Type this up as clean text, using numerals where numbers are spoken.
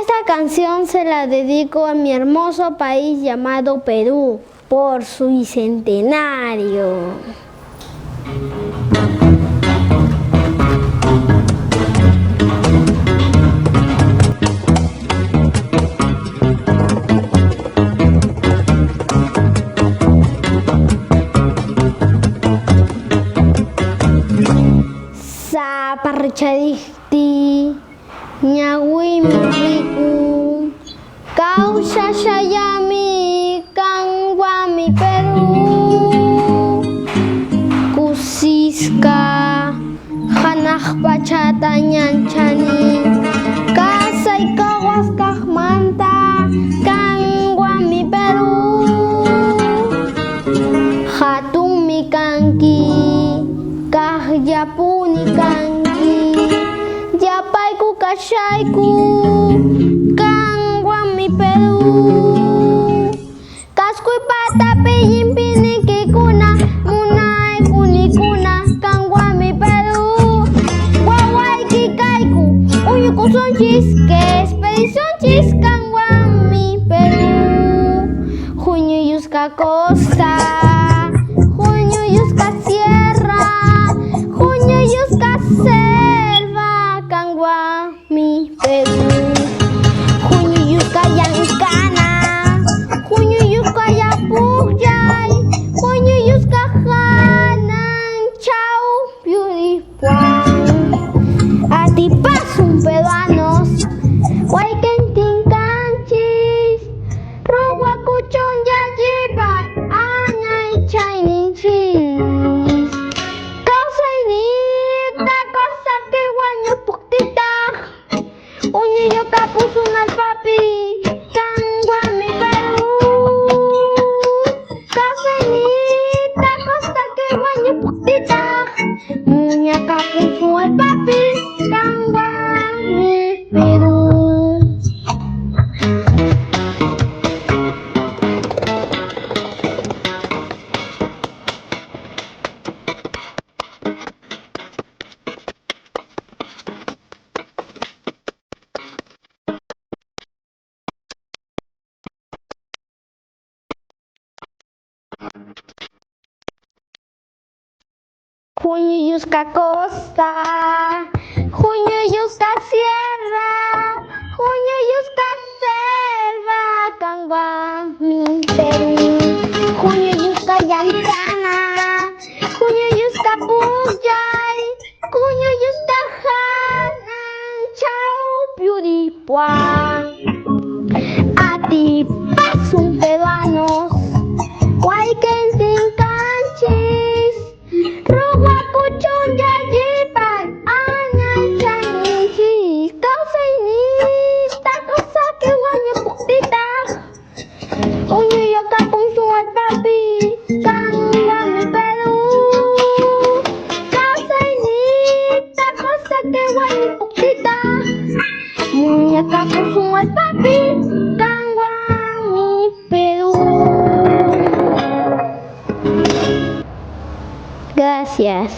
Esta canción se la dedico a mi hermoso país llamado Perú por su bicentenario. Saparchadikti ñawimiriku kawsashallami kanwami Perú kusisqa hanaq pachata ñanchani kasay kawaskaqmanta kanwami Perú hatunmi kanki kaqllapuni kanki yapayku kashayku kanwami Perú kaskuy patapi llimp'inikikuna munaykunikuna kanwami Perú wawayki kayku uñukusunchis expedicionchis kanwami Perú huñuyusqa costa huñuyusqa sierra huñuyusqa selva kanwami Perú huñuyusqa llank'ana huñuyusqa yapukllay huñuyusqa hanan chawpi Puripuan atipasun peruanos waykintin kanchis ruwakuchun llallipay añay chayninchis kawsayniyta kawsapti wañupuktitaq uñuyuqa pusun allpapi kanwami Perú kawsayniyta kawsapti wañupuktitaq muñaqa pusun allpapi kanwami Perú. Huñuyusqa costa, huñuyusqa sierra, huñuyusqa selva kanwami Perú huñuyusqa llank'ana, huñuyusqa pukllay, huñuyusqa hanan chawpi Puripuan atipasun peruanos waykintin kanchis ruwakuchun llallipay añay chayninchis kawsayniyta kawsapti wañupuktitaq uñuyuqa pusun allpapi kanwami Perú kawsayniyta kawsapti wañupuktitaq muñaqa pusun allpapi kanwami Perú. Gracias.